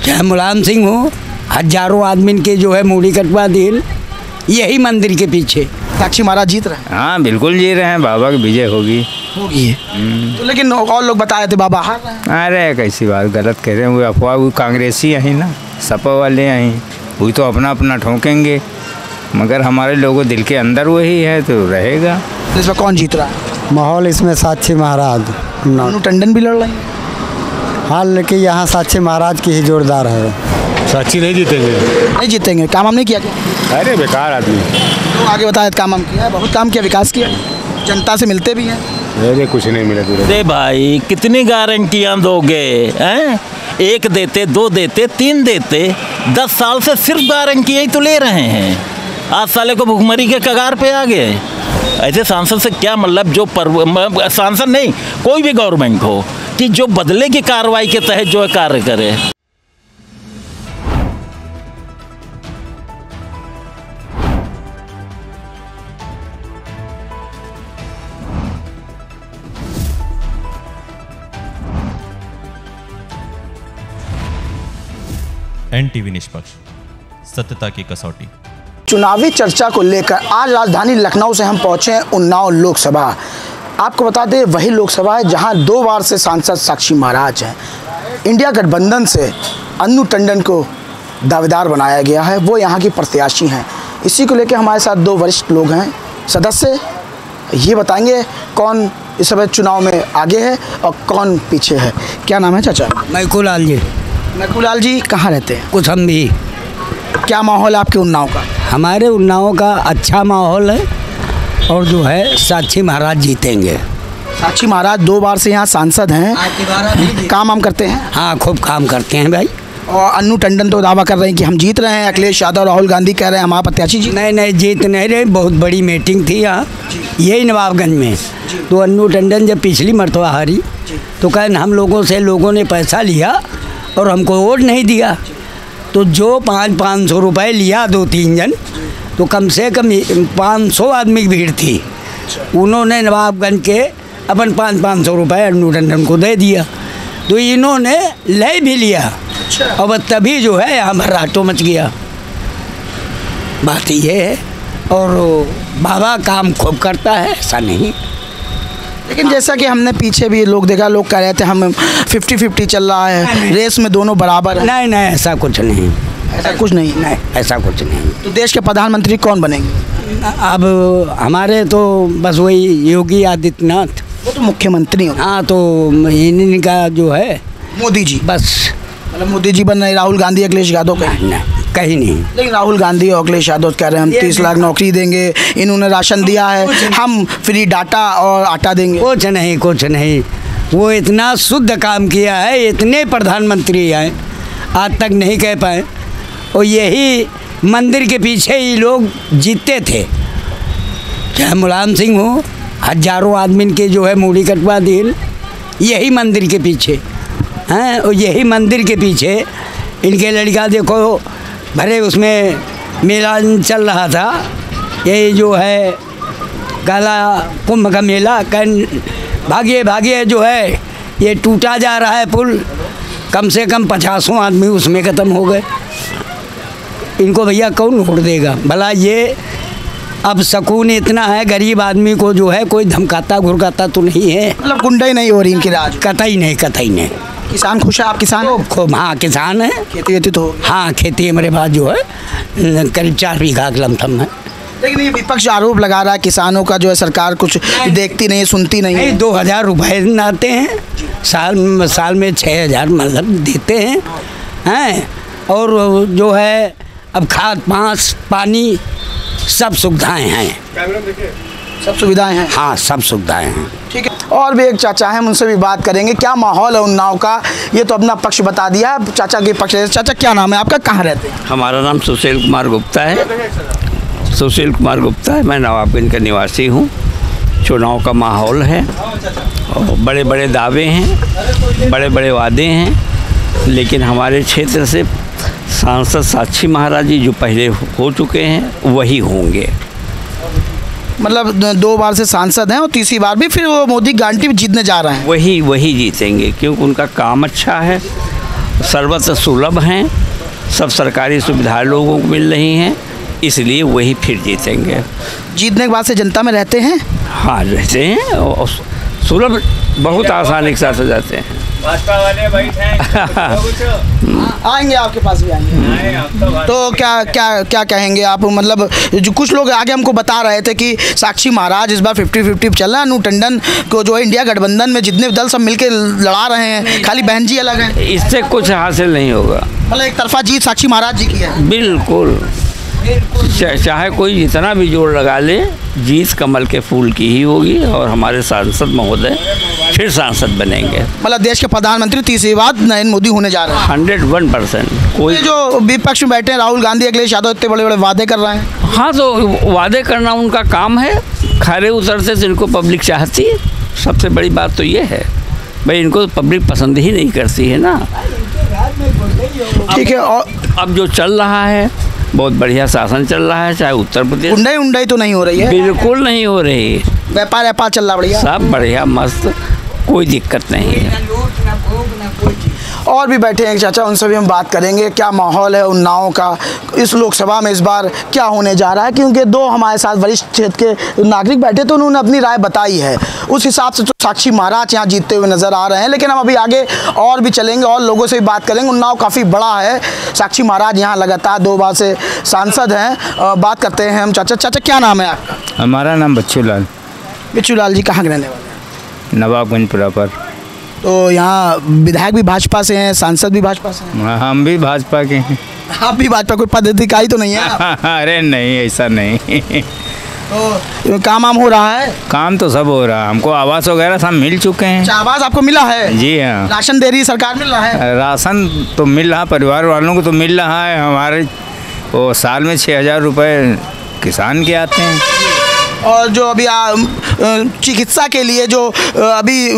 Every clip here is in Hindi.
चाहे मुलायम सिंह हो, हजारों आदमी के जो है मूड़ी कटवा दी, यही मंदिर के पीछे। साक्षी महाराज जीत रहे हैं? हाँ बिल्कुल जी रहे हैं, बाबा की विजय होगी। तो लेकिन और लोग बताए थे बाबा हार रहे हैं। अरे कैसी बात, गलत कह रहे हैं। वो अफवाह, वो कांग्रेसी यहीं ना, सपा वाले यहीं, वही तो अपना अपना ठोकेंगे, मगर हमारे लोगों दिल के अंदर वही है तो रहेगा। इस बार कौन जीत रहा है? माहौल इसमें साक्षी महाराज, अनु टंडन भी लड़ रहे हैं। हाँ लेकिन यहाँ साक्षी महाराज की ही जोरदार है। साक्षी नहीं जीतेंगे। नहीं जीतेंगे, काम हम नहीं किया क्या? अरे बेकार आदमी। तो आगे बताया काम हम किया है, बहुत काम किया, विकास किया, जनता से मिलते भी हैं। अरे कुछ नहीं मिला तुझे। अरे भाई कितनी गारंटियां दोगे हैं? एक देते, दो देते, तीन देते, 10 साल से सिर्फ गारंटियां ही तो ले रहे हैं। आज साले को भुखमरी के कगार पे आ गए। ऐसे सांसद से क्या मतलब, जो सांसद नहीं कोई भी गवर्नमेंट हो कि जो बदले की कार्रवाई के तहत जो है कार्य करे। NTV निष्पक्ष, सत्यता की कसौटी। चुनावी चर्चा को लेकर आज राजधानी लखनऊ से हम पहुंचे हैं उन्नाव लोकसभा। आपको बता दें वही लोकसभा है जहां 2 बार से सांसद साक्षी महाराज हैं। इंडिया गठबंधन से अन्नू टंडन को दावेदार बनाया गया है, वो यहाँ की प्रत्याशी हैं। इसी को लेकर हमारे साथ 2 वरिष्ठ लोग हैं, सदस्य, ये बताएंगे कौन इस समय चुनाव में आगे है और कौन पीछे है। क्या नाम है चाचा? मैकूलाल जी। मैकूलाल जी कहाँ रहते हैं? कुसम्भी। क्या माहौल है आपके उन्नाव का? हमारे उन्नाव का अच्छा माहौल है और जो है साक्षी महाराज जीतेंगे। साक्षी महाराज 2 बार से यहाँ सांसद हैं, काम हम करते हैं। हाँ खूब काम करते हैं भाई। और अन्नू टंडन तो दावा कर रहे हैं कि हम जीत रहे हैं, अखिलेश यादव, राहुल गांधी कह रहे हैं हमारा प्रत्याशी जी। नहीं जीत नहीं रहे, बहुत बड़ी मीटिंग थी यहाँ, यही नवाबगंज में। तो अन्नू टंडन जब पिछली मरतबा हारी तो कहें हम लोगों से लोगों ने पैसा लिया और हमको वोट नहीं दिया, तो जो 500 रुपये लिया 2-3 जन, तो कम से कम 500 आदमी की भीड़ थी, उन्होंने नवाबगंज के अपन 500 रुपये अन्नू टंडन को दे दिया, तो इन्होंने ले भी लिया। अब तभी जो है यहाँ भर्राटो मच गया। बात ये है, और बाबा काम खूब करता है, ऐसा नहीं। लेकिन जैसा कि हमने पीछे भी लोग देखा, लोग कह रहे थे हम 50-50 चल रहा है, रेस में दोनों बराबर है। नहीं ऐसा कुछ नहीं, ऐसा कुछ नहीं। ऐसा कुछ नहीं। तो देश के प्रधानमंत्री कौन बनेंगे? अब हमारे तो बस वही योगी आदित्यनाथ, वो तो मुख्यमंत्री हो। हाँ तो इनका जो है मोदी जी, बस। मतलब मोदी जी बन रहे, राहुल गांधी, अखिलेश यादव कहीं नहीं। लेकिन राहुल गांधी और अखिलेश यादव कह रहे हैं हम 30 लाख नौकरी देंगे, इन्होंने राशन दिया है, हम फ्री डाटा और आटा देंगे। कुछ नहीं, वो इतना शुद्ध काम किया है, इतने प्रधानमंत्री आए आज तक नहीं कह पाए। और यही मंदिर के पीछे ही लोग जीतते थे, चाहे मुलायम सिंह हो, हजारों आदमी के जो है मूड़ी कटवा दी, यही मंदिर के पीछे हैं। और यही मंदिर के पीछे इनके लड़का देखो भरे उसमें मेला चल रहा था, ये जो है काला कुंभ का मेला, भागिए जो है ये टूटा जा रहा है पुल, कम से कम 50 आदमी उसमें ख़त्म हो गए। इनको भैया कौन वोट देगा भला? ये अब सुकून इतना है, गरीब आदमी को जो है कोई धमकाता घुरकाता तो नहीं है, मतलब गुंडाई नहीं हो रही इनकी राज। कतई नहीं। किसान खुश है? आप किसान हो? खूब। हाँ किसान है, खेती वेती तो? हाँ खेती हमारे पास जो है करीब 4 बीघा लमसम है। लेकिन ये विपक्ष आरोप लगा रहा है किसानों का जो है सरकार कुछ देखती नहीं, सुनती नहीं है। 2000 रुपये आते हैं साल में 6000 मतलब देते हैं। और जो है अब खाद पानी सब सुविधाएं हैं। सब सुविधाएं हैं? हाँ सब सुविधाएं हैं। ठीक है, और भी एक चाचा हैं, उनसे भी बात करेंगे क्या माहौल है उन्नाव का। ये तो अपना पक्ष बता दिया, चाचा के पक्ष। चाचा क्या नाम है आपका, कहाँ रहते हैं? हमारा नाम सुशील कुमार गुप्ता है। मैं नवाबगंज का निवासी हूँ। चुनाव का माहौल है और बड़े बड़े दावे हैं, बड़े बड़े वादे हैं, लेकिन हमारे क्षेत्र से सांसद साक्षी महाराज जी जो पहले हो चुके हैं वही होंगे। मतलब 2 बार से सांसद हैं और तीसरी बार भी फिर वो मोदी गारंटी जीतने जा रहे हैं। वही जीतेंगे क्योंकि उनका काम अच्छा है सर्वत्र सुलभ हैं, सब सरकारी सुविधाएं लोगों को मिल रही हैं, इसलिए वही फिर जीतेंगे। जीतने के बाद से जनता में रहते हैं? हाँ रहते हैं, और सुलभ बहुत आसानी के साथ हो जाते हैं। भाजपा वाले बैठे आएंगे आपके पास भी आएंगे। तो क्या कहेंगे आप? मतलब जो कुछ लोग आगे हमको बता रहे थे कि साक्षी महाराज इस बार 50-50 चल रहा है, अनु टंडन को जो है इंडिया गठबंधन में जितने दल सब मिलकर लड़ा रहे हैं, खाली बहन जी अलग हैं। इससे कुछ हासिल नहीं होगा। मतलब एक तरफा जीत साक्षी महाराज जी की है। बिल्कुल, चाहे कोई जितना भी जोर लगा ले, जीत कमल के फूल की ही होगी और हमारे सांसद महोदय फिर सांसद बनेंगे। मतलब देश के प्रधानमंत्री तीसरी बार नरेंद्र मोदी होने जा रहे हैं। 101%। कोई जो विपक्ष में बैठे हैं राहुल गांधी, अखिलेश यादव, इतने बड़े बड़े वादे कर रहे हैं। हाँ, तो वादे करना उनका काम है, खरे उतरते से इनको पब्लिक चाहती है। सबसे बड़ी बात तो ये है भाई, इनको पब्लिक पसंद ही नहीं करती है ना। ठीक है। और अब जो चल रहा है बहुत बढ़िया शासन चल रहा है, चाहे उत्तर प्रदेश। उंडाई तो नहीं हो रही है? बिल्कुल नहीं हो रही। व्यापार चल रहा बढ़िया, सब बढ़िया मस्त, कोई दिक्कत नहीं है। और भी बैठे हैं चाचा, उनसे भी हम बात करेंगे क्या माहौल है उन्नाव का, इस लोकसभा में इस बार क्या होने जा रहा है। क्योंकि दो हमारे साथ वरिष्ठ क्षेत्र के नागरिक बैठे तो उन्होंने अपनी राय बताई है, उस हिसाब से तो साक्षी महाराज यहाँ जीतते हुए नजर आ रहे हैं। लेकिन हम अभी आगे और भी चलेंगे और लोगों से भी बात करेंगे। उन्नाव काफ़ी बड़ा है, साक्षी महाराज यहाँ लगातार 2 बार से सांसद हैं। बात करते हैं हम। चाचा क्या नाम है आपका? हमारा नाम बच्चू लाल। बच्चू लाल जी कहाँ के रहने वाले हैं? नवाबगंजपुरा पर। तो यहाँ विधायक भी भाजपा से हैं, सांसद भी भाजपा से हैं? हम भी भाजपा के हैं। आप भी भाजपा, कोई पदाधिकारी तो नहीं है? अरे नहीं, ऐसा नहीं। तो काम हो रहा है? काम तो सब हो रहा है, हमको आवास वगैरह सब मिल चुके हैं। आवास आपको मिला है? जी हाँ। राशन दे रही है सरकार, मिल रहा है? राशन तो मिल रहा, परिवार वालों को तो मिल रहा है। हमारे वो साल में 6,000 रुपये किसान के आते हैं। और जो अभी चिकित्सा के लिए जो अभी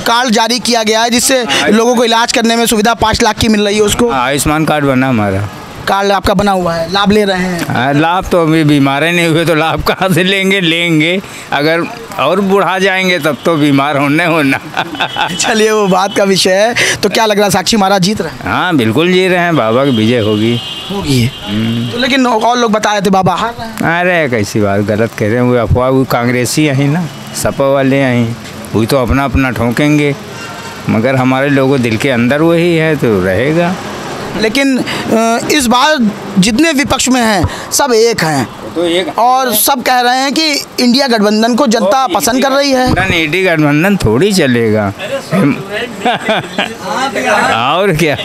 कार्ड जारी किया गया है, जिससे लोगों को इलाज करने में सुविधा 5 लाख की मिल रही है, उसको आयुष्मान कार्ड बना हमारा। कार्ड आपका बना हुआ है, लाभ ले रहे हैं? लाभ तो अभी बीमार नहीं हुए तो लाभ कहाँ से लेंगे अगर और बुढ़ा जाएंगे तब तो बीमार होना। चलिए वो बात का विषय है। तो क्या लग रहा है साक्षी महाराज जीत रहे हैं? हाँ बिल्कुल जीत रहे हैं, बाबा की विजय होगी। तो लेकिन और लोग बताए थे बाबा हार रहे हैं। अरे कैसी बात, गलत कह रहे हैं। वो अफवाह, वो कांग्रेसी यहीं ना, सपा वाले यहीं, वही तो अपना ठोकेंगे, मगर हमारे लोगों दिल के अंदर वही है तो रहेगा। लेकिन इस बार जितने विपक्ष में हैं सब एक हैं, तो एक और सब कह रहे हैं कि इंडिया गठबंधन को जनता पसंद कर रही है। इंडिया गठबंधन थोड़ी चलेगा। और क्या?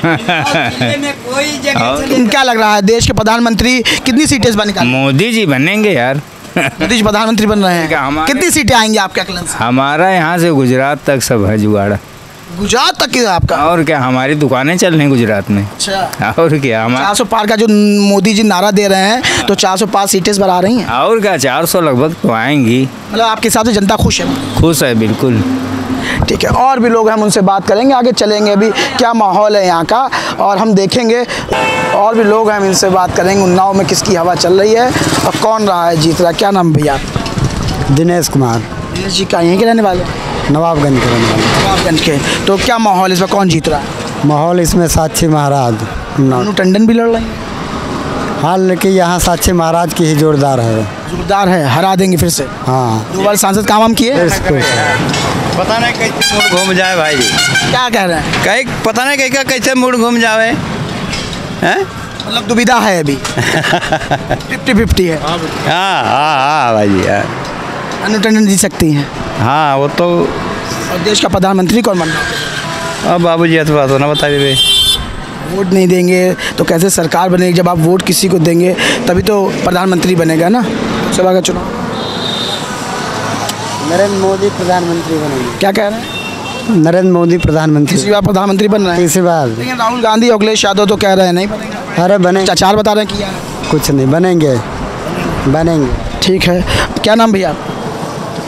क्या लग रहा है देश के प्रधानमंत्री कितनी सीटें इस बार निकालेंगे? मोदी जी बनेंगे यार। मोदी जी प्रधानमंत्री बन रहे हैं, कितनी सीटें आएंगी आपके आकलन से? हमारा यहाँ से गुजरात तक सब है जुगाड़। गुजरात तक है आपका? और क्या, हमारी दुकानें चल रही गुजरात में। अच्छा। और क्या, हमारा 400 पार का जो मोदी जी नारा दे रहे हैं, तो 400 पार सीटें इस बार आ रही हैं। और क्या, 400 लगभग तो आएंगी। मतलब आपके हिसाब से जनता खुश है? खुश है बिल्कुल। ठीक है, और भी लोग हम उनसे बात करेंगे, आगे चलेंगे अभी क्या माहौल है यहाँ का और हम देखेंगे। और भी लोग हैं, हम इनसे बात करेंगे उन्नाव में किसकी हवा चल रही है और कौन रहा है जीत रहा। क्या नाम भैया? दिनेश कुमार। दिनेश जी का यहीं के रहने वाले? नवाबगंज के रहने वाले। नवाबगंज के। तो क्या माहौल इस बार, कौन जीत रहा है? माहौल इसमें साक्षी महाराज, अनु टंडन भी लड़ रही है? हाँ, लेकिन यहाँ साक्षी महाराज की ही जोरदार है। जोरदार है, हरा देंगे फिर से? हाँ। 2 बार सांसद काम किए? पता नहीं कैसे मूड घूम जाए भाई। क्या कह रहे हैं? कहीं पता नहीं कैसे मूड घूम जावे हैं। मतलब दुविधा है अभी। 50-50 है। हाँ भाई। अनु टंडन जीत सकती हैं? हाँ वो तो। और देश का प्रधानमंत्री कौन बन रहा है? अब बाबूजी अथवा तो ना बता दे। वोट नहीं देंगे तो कैसे सरकार बनेगी? जब आप वोट किसी को देंगे तभी तो प्रधानमंत्री बनेगा ना। सभा का चुनाव नरेंद्र मोदी प्रधानमंत्री बनेंगे। क्या कह रहे हैं? नरेंद्र मोदी प्रधानमंत्री तीसरी बार प्रधानमंत्री बन रहे हैं? तीसरी बार। लेकिन राहुल गांधी और अखिलेश यादव तो कह रहे हैं नहीं बनेगा। अरे बनेंगे। चाचार बता रहे हैं कि कुछ नहीं, बनेंगे। ठीक है। क्या नाम भैया?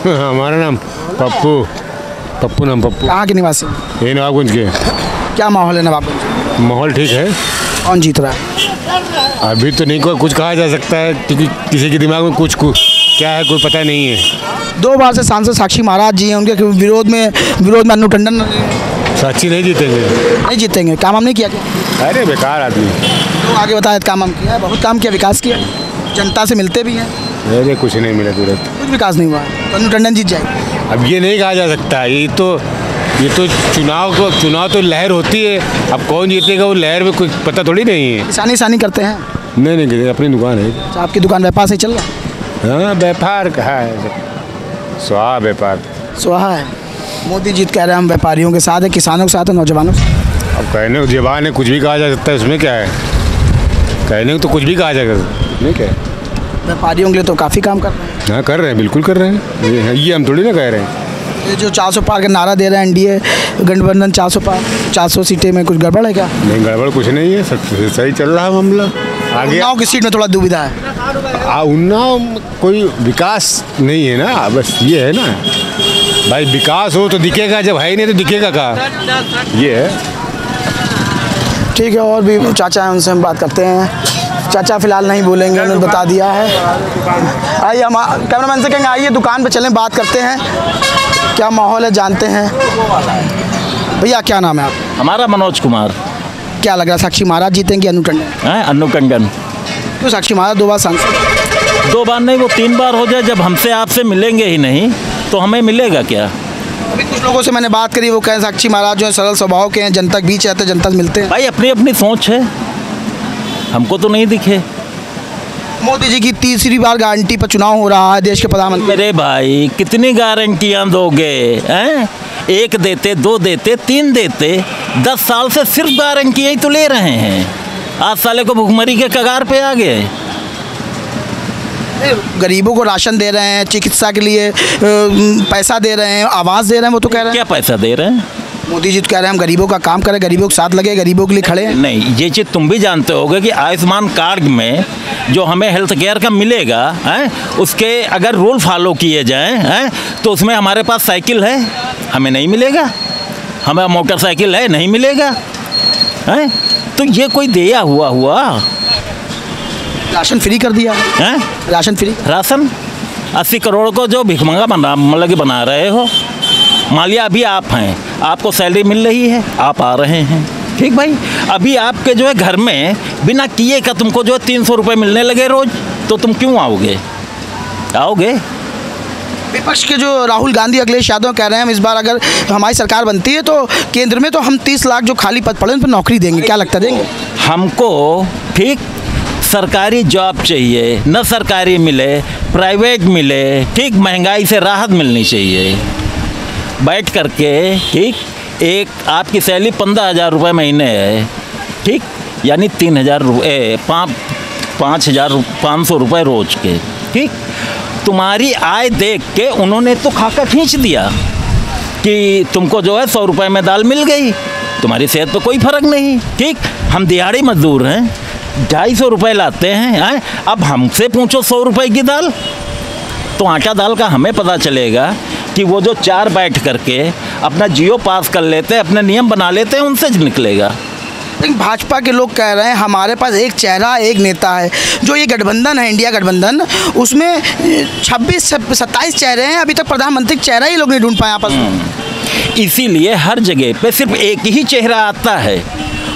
हमारा नाम पप्पू नाम पप्पू। कहाँ के निवासी? ये नवाबगंज के। क्या माहौल है नवाबगंज? माहौल ठीक है। कौन जीत रहा है? अभी तो नहीं कुछ कहा जा सकता है, क्योंकि किसी के दिमाग में कुछ क्या है कोई पता नहीं है। 2 बार से सांसद साक्षी महाराज जी हैं, उनके विरोध में अनु टंडन। साक्षी नहीं जीतेंगे। नहीं जीतेंगे? काम हम नहीं किया क्या? अरे बेकार आदमी। तो आगे बताया काम हम किया है, बहुत काम किया, विकास किया, जनता से मिलते भी हैं। अरे कुछ नहीं मिला तुरंत, कुछ विकास नहीं हुआ, तनु टंडन जीत जाएगी। अब ये नहीं कहा जा सकता। ये तो चुनाव तो लहर होती है। अब कौन जीतेगा वो लहर में कुछ पता थोड़ी नहीं है। किसानी करते हैं? नहीं, अपनी दुकान है। अच्छा, आपकी दुकान व्यापार से चल रहा है? हाँ, व्यापार कहाँ है, स्वाहा व्यापार स्वाहा है। मोदी जी कह रहे हैं हम व्यापारियों के साथ है, किसानों के साथ है, नौजवानों के साथ। अब कहने को ज़बान है, कुछ भी कहा जा सकता है, उसमें क्या है? कहने को तो कुछ भी कहा जा सकता है, नहीं क्या? व्यापारियों के लिए तो काफ़ी काम कर रहे हैं। हाँ, कर रहे हैं, बिल्कुल कर रहे हैं। ये हम थोड़ी ना कह रहे हैं। ये जो 400 पार का नारा दे रहे हैं एनडीए गठबंधन, 400 पार, 400 सीटें में कुछ गड़बड़ है क्या? नहीं, गड़बड़ कुछ नहीं है, सब सही चल रहा है मामला। आगे उन्नाव की सीट में थोड़ा दुविधा है। उन्नाव कोई विकास नहीं है ना, बस ये है ना भाई। विकास हो तो दिखेगा, जब है ही नहीं तो दिखेगा कहाँ, ये है। ठीक है, और भी चाचा हैं, उनसे हम बात करते हैं। चाचा फिलहाल नहीं बोलेंगे, उन्होंने बता दिया है। आइए, हम कैमरामैन से कहेंगे आइए दुकान पे चलें, बात करते हैं क्या माहौल है, जानते हैं। भैया क्या नाम है आप? हमारा मनोज कुमार। क्या लग रहा है, साक्षी महाराज जीतेंगे अनु टंडन? अनु टंडन। क्यों साक्षी महाराज 2 बार सांसद? 2 बार नहीं, वो 3 बार हो जाए। जब हमसे आपसे मिलेंगे ही नहीं तो हमें मिलेगा क्या? अभी कुछ लोगों से मैंने बात करी, वो कहें साक्षी महाराज जो है सरल स्वभाव के हैं, जनता के बीच रहते हैं, जनता से मिलते हैं। भाई अपनी अपनी सोच है, हमको तो नहीं दिखे। मोदी जी की तीसरी बार गारंटी पर चुनाव हो रहा है, देश के प्रधानमंत्री। मेरे भाई कितनी गारंटियां दोगे हैं? 1 देते, 2 देते, 3 देते, 10 साल से सिर्फ गारंटियां ही तो ले रहे हैं। आज साले को भुखमरी के कगार पे आ गए। गरीबों को राशन दे रहे हैं, चिकित्सा के लिए पैसा दे रहे हैं, आवास दे रहे हैं, वो तो कह रहे हैं। क्या पैसा दे रहे हैं? मोदी जी तो कह रहे हैं हम गरीबों का काम करें, गरीबों के साथ लगे, गरीबों के लिए खड़े हैं। नहीं, ये चीज़ तुम भी जानते होगे कि आयुष्मान कार्ड में जो हमें हेल्थ केयर का मिलेगा हैं, उसके अगर रूल फॉलो किए जाएं हैं, तो उसमें हमारे पास साइकिल है, हमें नहीं मिलेगा। हमें मोटरसाइकिल है, नहीं मिलेगा हैं। तो ये कोई दिया हुआ राशन फ्री कर दिया है? Ration free? राशन 80 करोड़ को जो भिखमंगा बना रहे हो। मान लिया अभी आप हैं, आपको सैलरी मिल रही है, आप आ रहे हैं, ठीक भाई। अभी आपके जो है घर में बिना किए का तुमको जो है 300 रुपये मिलने लगे रोज, तो तुम क्यों आओगे? विपक्ष के जो राहुल गांधी, अखिलेश यादव कह रहे हैं हम इस बार अगर हमारी सरकार बनती है तो केंद्र में तो हम 30 लाख जो खाली पद पड़े उन पर नौकरी देंगे। क्या लगता है देंगे? हमको ठीक सरकारी जॉब चाहिए, न सरकारी मिले प्राइवेट मिले, ठीक महंगाई से राहत मिलनी चाहिए। बैठ करके ठीक एक आपकी सैलरी 15,000 रुपये महीने है, ठीक, यानी 3,000 रुपये 5,500 रुपये रोज के, ठीक। तुम्हारी आय देख के उन्होंने तो खाका खींच दिया कि तुमको जो है 100 रुपये में दाल मिल गई, तुम्हारी सेहत तो कोई फ़र्क नहीं, ठीक। हम दिहाड़ी मजदूर हैं, 250 रुपये लाते हैं, अब हमसे पूछो 100 रुपये की दाल, तो आटा दाल का हमें पता चलेगा कि वो जो 4 बैठ करके अपना जियो पास कर लेते हैं, अपने नियम बना लेते हैं, उनसे निकलेगा। लेकिन भाजपा के लोग कह रहे हैं हमारे पास एक चेहरा, एक नेता है। जो ये गठबंधन है, इंडिया गठबंधन, उसमें 26-27 चेहरे हैं, अभी तक प्रधानमंत्री चेहरा ही लोग नहीं ढूंढ पाए आपस में। इसीलिए हर जगह पे सिर्फ एक ही चेहरा आता है,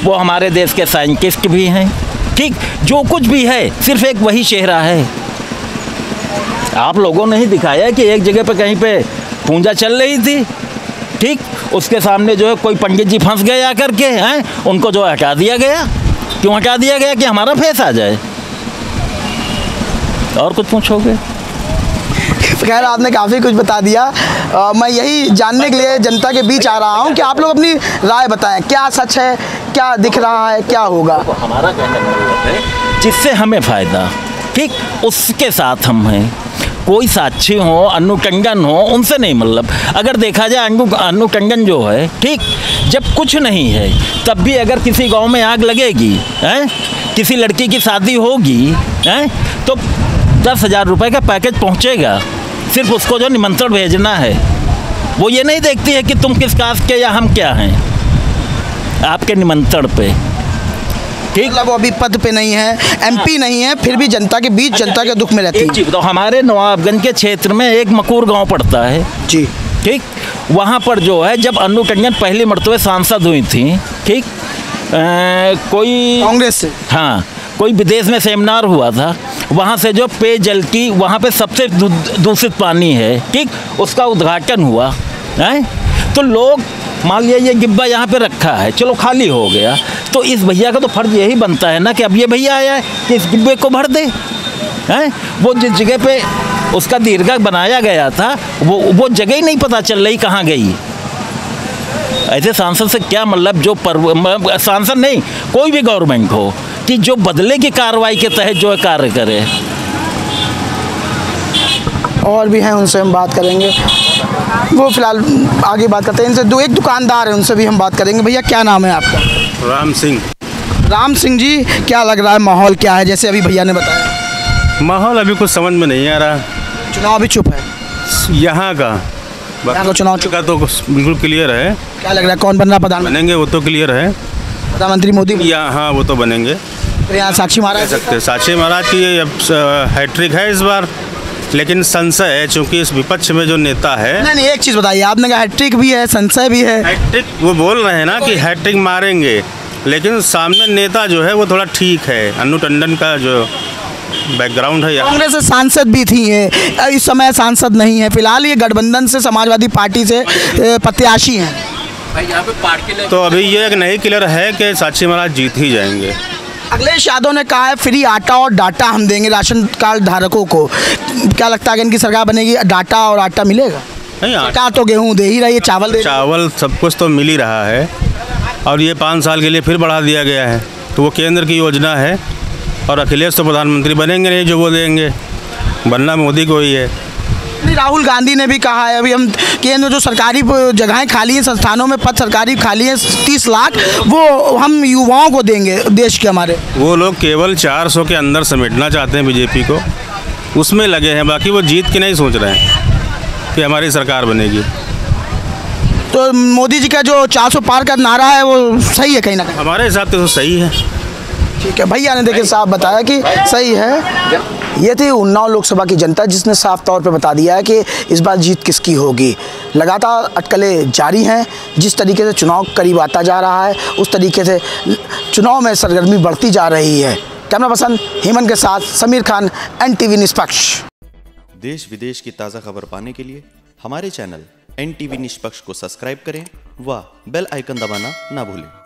वो हमारे देश के साइंटिस्ट भी हैं, ठीक, जो कुछ भी है सिर्फ एक वही चेहरा है। आप लोगों ने ही दिखाया कि एक जगह पे कहीं पे पूंजा चल रही थी, ठीक, उसके सामने जो है कोई पंडित जी फंस गए आकर के, हैं, उनको जो हटा दिया गया। क्यों हटा दिया गया? कि हमारा फेस आ जाए। और कुछ पूछोगे? खैर आपने काफ़ी कुछ बता दिया। मैं यही जानने के लिए जनता के बीच आ रहा हूँ कि आप लोग अपनी राय बताएं, क्या सच है, क्या दिख रहा है, क्या होगा। हमारा कहना है जिससे हमें फ़ायदा, ठीक, उसके साथ हम हैं। कोई साक्षी हो, अनु टंडन हो, उनसे नहीं मतलब। अगर देखा जाए अनु टंडन जो है, ठीक, जब कुछ नहीं है तब भी अगर किसी गांव में आग लगेगी, हैं, किसी लड़की की शादी होगी, हैं, तो 10,000 रुपये का पैकेज पहुंचेगा। सिर्फ उसको जो निमंत्रण भेजना है। वो ये नहीं देखती है कि तुम किस कास्ट के या हम क्या हैं, आपके निमंत्रण पे, ठीक। मतलब वो अभी पद पे नहीं है, एमपी नहीं है, फिर भी जनता के बीच, जनता के दुख में रहती है। तो हमारे नवाबगंज के क्षेत्र में एक मकूर गांव पड़ता है, जी, ठीक। वहाँ पर जो है जब अनु टंडन पहली मरतबे सांसद हुई थी, ठीक। ठीक। कोई कांग्रेस से। हाँ, कोई विदेश में सेमिनार हुआ था, वहाँ से जो पेयजल की वहाँ पे सबसे दूषित पानी है, ठीक, उसका उद्घाटन हुआ है। तो लोग मान लिया ये डिब्बा यहाँ पे रखा है, चलो खाली हो गया, तो इस भैया का तो फर्ज यही बनता है ना कि अब ये भैया आया है कि इस डिब्बे को भर दे हैं। वो जिस जगह पे उसका दीर्घा बनाया गया था वो जगह ही नहीं पता चल रही कहाँ गई। ऐसे सांसद से क्या मतलब, जो सांसद नहीं कोई भी गवर्नमेंट हो कि जो बदले की कार्रवाई के तहत जो है कार्य करे। और भी हैं, उनसे हम बात करेंगे। वो फिलहाल आगे बात करते हैं इनसे। एक दुकानदार है, उनसे भी हम बात करेंगे। भैया क्या नाम है आपका? राम सिंह। राम सिंह जी, क्या लग रहा है, माहौल क्या है? जैसे अभी भैया ने बताया, माहौल अभी कुछ समझ में नहीं आ रहा। चुनाव अभी चुप है यहाँ का चुनाव का तो बिल्कुल क्लियर है। क्या लग रहा है, कौन बन रहा प्रधानमंत्री? बनेंगे वो तो क्लियर है, प्रधानमंत्री मोदी। हाँ वो तो बनेंगे। फिर यहाँ साक्षी महाराज सकते, साक्षी महाराज की हैट्रिक है इस बार, लेकिन संशय है चूंकि इस विपक्ष में जो नेता है। नहीं, एक चीज़ बताइए, आपने कहा हैट्रिक भी है, संशय भी है। हैट्रिक वो बोल रहे हैं ना कि हैट्रिक मारेंगे, लेकिन सामने नेता जो है वो थोड़ा ठीक है। अन्नू टंडन का जो बैकग्राउंड है, कांग्रेस से सांसद भी थी, है इस समय सांसद नहीं है। फिलहाल ये गठबंधन से समाजवादी पार्टी से प्रत्याशी हैं। तो अभी ये एक नहीं क्लियर है कि साक्षी महाराज जीत ही जाएंगे। अखिलेश यादव ने कहा है फ्री आटा और डाटा हम देंगे राशन कार्ड धारकों को। क्या लगता है कि इनकी सरकार बनेगी, डाटा और आटा मिलेगा? नहीं, सरकार तो गेहूँ दे ही रही है, चावल दे, चावल सब कुछ तो मिल ही रहा है, और ये 5 साल के लिए फिर बढ़ा दिया गया है। तो वो केंद्र की योजना है, और अखिलेश तो प्रधानमंत्री बनेंगे नहीं जो वो देंगे, बनना मोदी को ही है। नहीं, राहुल गांधी ने भी कहा है अभी हम केंद्र जो सरकारी जगहें खाली हैं, संस्थानों में पद सरकारी खाली हैं 30 लाख, वो हम युवाओं को देंगे देश के हमारे। वो लोग केवल 400 के अंदर समेटना चाहते हैं बीजेपी को, उसमें लगे हैं, बाकी वो जीत के नहीं सोच रहे हैं कि हमारी सरकार बनेगी। तो मोदी जी का जो 400 पार का नारा है वो सही है कहीं ना कहीं? हमारे हिसाब से तो सही है। ठीक है, भैया ने देखिए साफ बताया कि सही है। ये थी उन्नाव लोकसभा की जनता, जिसने साफ तौर पे बता दिया है कि इस बार जीत किसकी होगी। लगातार अटकलें जारी हैं, जिस तरीके से चुनाव करीब आता जा रहा है उस तरीके से चुनाव में सरगर्मी बढ़ती जा रही है। कैमरा पर्सन हेमंत के साथ समीर खान, NTV निष्पक्ष। देश विदेश की ताज़ा खबर पाने के लिए हमारे चैनल NTV निष्पक्ष को सब्सक्राइब करें व बेल आइकन दबाना ना भूलें।